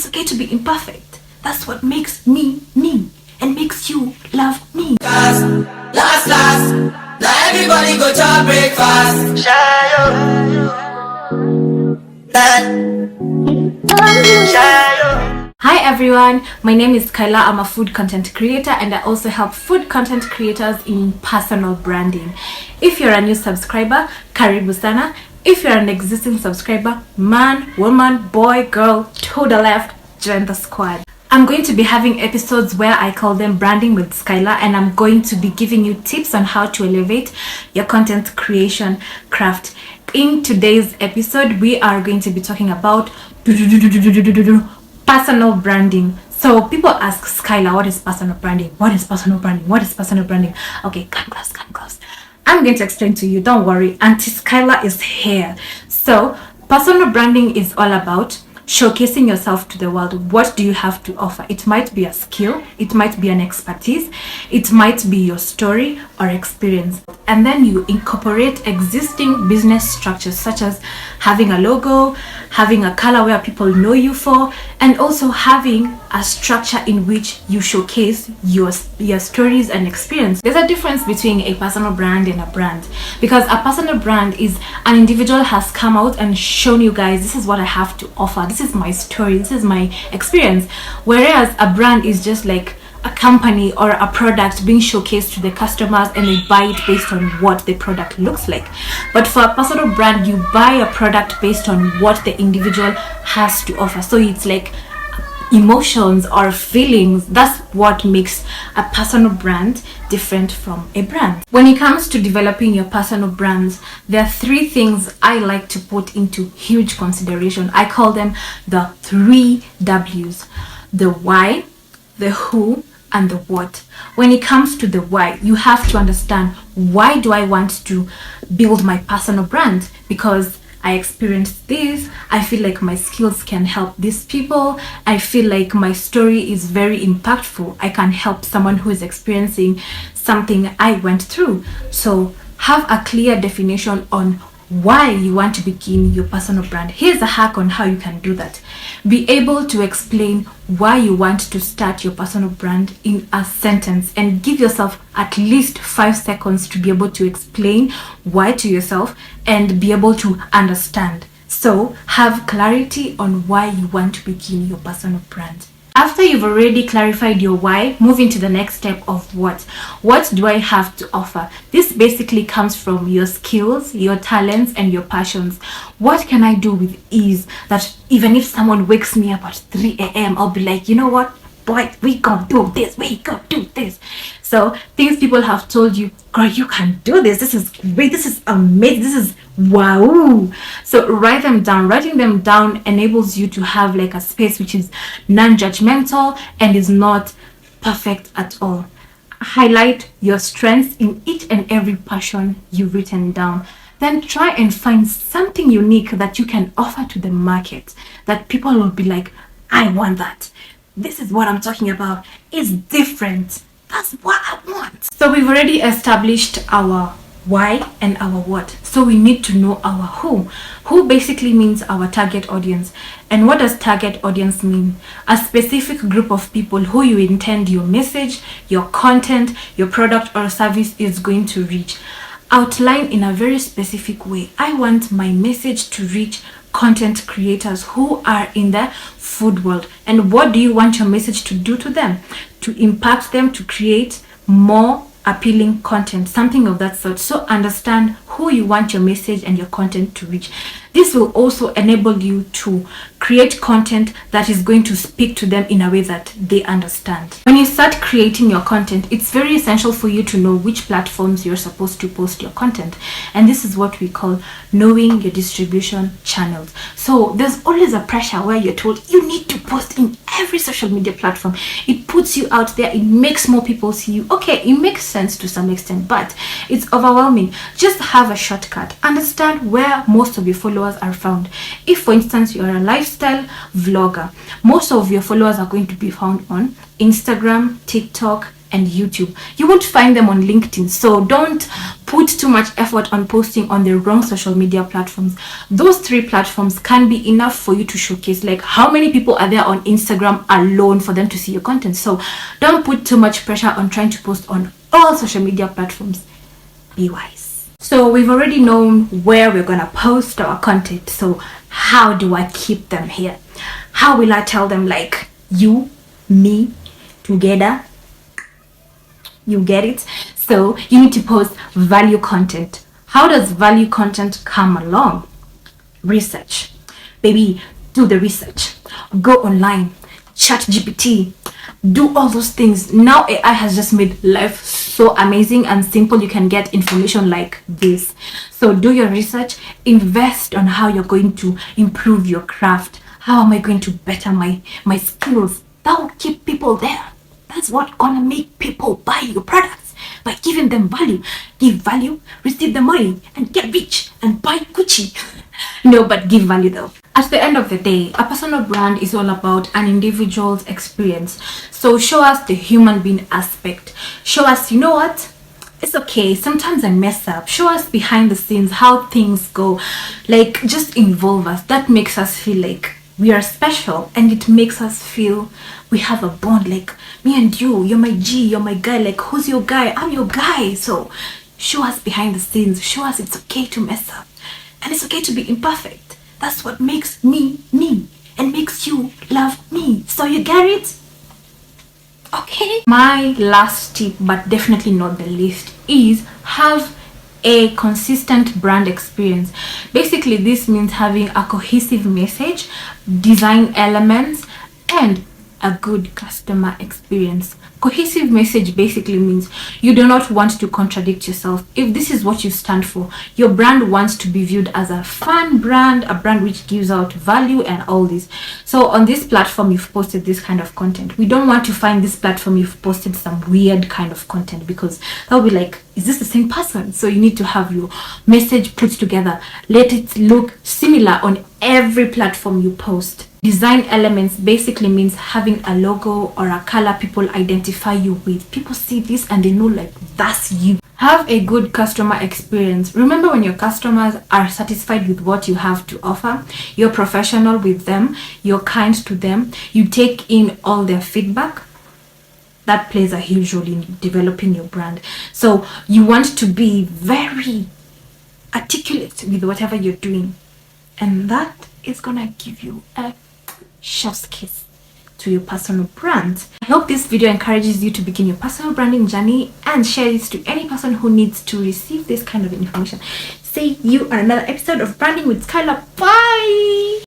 it's okay to be imperfect. That's what makes me me and makes you love me. Last, now everybody go to breakfast. Hi everyone, my name is Skyllar. I'm a food content creator and I also help food content creators in personal branding. If you're a new subscriber, karibu sana. If you're an existing subscriber, man, woman, boy, girl, to the left, join the squad. I'm going to be having episodes where I call them Branding with Skyllar, and I'm going to be giving you tips on how to elevate your content creation craft. In today's episode, we are going to be talking about personal branding. So people ask, Skyllar, what is personal branding? What is personal branding? What is personal branding? Okay, come close. I'm going to explain to you. Don't worry. Auntie Skyllar is here. So personal branding is all about showcasing yourself to the world. What do you have to offer? It might be a skill, it might be an expertise, it might be your story or experience. And then you incorporate existing business structures such as having a logo, having a color where people know you for, and also having a structure in which you showcase your stories and experience. There's a difference between a personal brand and a brand, because a personal brand is an individual has come out and shown you guys, this is what I have to offer, this is my story, this is my experience. Whereas a brand is just like a company or a product being showcased to the customers and they buy it based on what the product looks like. But for a personal brand, you buy a product based on what the individual has to offer. So it's like emotions or feelings. That's what makes a personal brand different from a brand. When it comes to developing your personal brands, there are three things I like to put into huge consideration. I call them the 3 W's: the why, the who, and the what. When it comes to the why, you have to understand, why do I want to build my personal brand? Because I experienced this, I feel like my skills can help these people, I feel like my story is very impactful, I can help someone who is experiencing something I went through. So have a clear definition on why you want to begin your personal brand. Here's a hack on how you can do that. Be able to explain why you want to start your personal brand in a sentence, and give yourself at least 5 seconds to be able to explain why to yourself and be able to understand. So have clarity on why you want to begin your personal brand. After you've already clarified your why, move into the next step of what. What do I have to offer? This basically comes from your skills, your talents, and your passions. What can I do with ease that even if someone wakes me up at 3 a.m., I'll be like, you know what, boy, we gonna do this, we gonna do this. So things people have told you, girl, you can do this, this is great, this is amazing, this is wow. So write them down. Writing them down enables you to have like a space which is non-judgmental and is not perfect at all. Highlight your strengths in each and every passion you've written down. Then try and find something unique that you can offer to the market that people will be like, I want that. This is what I'm talking about. It's different. That's what I want. So we've already established our why and our what. So we need to know our who. Who basically means our target audience. And what does target audience mean? A specific group of people who you intend your message, your content, your product or service is going to reach. Outline in a very specific way. I want my message to reach content creators who are in the food world. And what do you want your message to do to them? To impact them, to create more appealing content, something of that sort. So understand who you want your message and your content to reach. This will also enable you to create content that is going to speak to them in a way that they understand. When you start creating your content, it's very essential for you to know which platforms you're supposed to post your content. And this is what we call knowing your distribution channels. So there's always a pressure where you're told you need to post in every social media platform. It puts you out there, it makes more people see you. Okay, it makes sense to some extent, but it's overwhelming. Just have a shortcut. Understand where most of your followers are found. If for instance you're a lifestyle vlogger, most of your followers are going to be found on Instagram, TikTok, and YouTube. You won't find them on LinkedIn. So don't put too much effort on posting on the wrong social media platforms. Those 3 platforms can be enough for you to showcase. Like, how many people are there on Instagram alone for them to see your content? So don't put too much pressure on trying to post on all social media platforms. Be wise. So we've already known where we're gonna post our content. So how do I keep them here? How will I tell them, like, you, me, together? You get it? So you need to post value content. How does value content come along? Research. Baby, do the research. Go online. Chat GPT. Do all those things. Now AI has just made life so amazing and simple. You can get information like this. So do your research. Invest on how you're going to improve your craft. How am I going to better my skills? That will keep people there. That's what gonna make people buy your products, by giving them value. Give value, receive the money, and get rich and buy Gucci. No, but give value though. At the end of the day, a personal brand is all about an individual's experience. So show us the human being aspect. Show us, you know what? It's okay. Sometimes I mess up. Show us behind the scenes how things go. Like, just involve us. That makes us feel like we are special, and it makes us feel we have a bond. Like, me and you're my G, you're my guy. Like, who's your guy? I'm your guy. So show us behind the scenes. Show us it's okay to mess up, and it's okay to be imperfect. That's what makes me me and makes you love me. So you get it? Okay. My last tip, but definitely not the least, is have a consistent brand experience. Basically, this means having a cohesive message, design elements, and a good customer experience. Cohesive message basically means you do not want to contradict yourself. If this is what you stand for, your brand wants to be viewed as a fun brand, a brand which gives out value and all this. So on this platform, you've posted this kind of content. We don't want to find this platform you've posted some weird kind of content, because that will be like, is this the same person? So you need to have your message put together. Let it look similar on every platform you post. Design elements basically means having a logo or a color people identify you with. People see this and they know, like, that's you. Have a good customer experience. Remember, when your customers are satisfied with what you have to offer, you're professional with them, you're kind to them, you take in all their feedback. That plays a huge role in developing your brand. So you want to be very articulate with whatever you're doing, and that is gonna give you a chef's kiss to your personal brand. I hope this video encourages you to begin your personal branding journey, and share this to any person who needs to receive this kind of information. See you on another episode of Branding with Skyllar. Bye.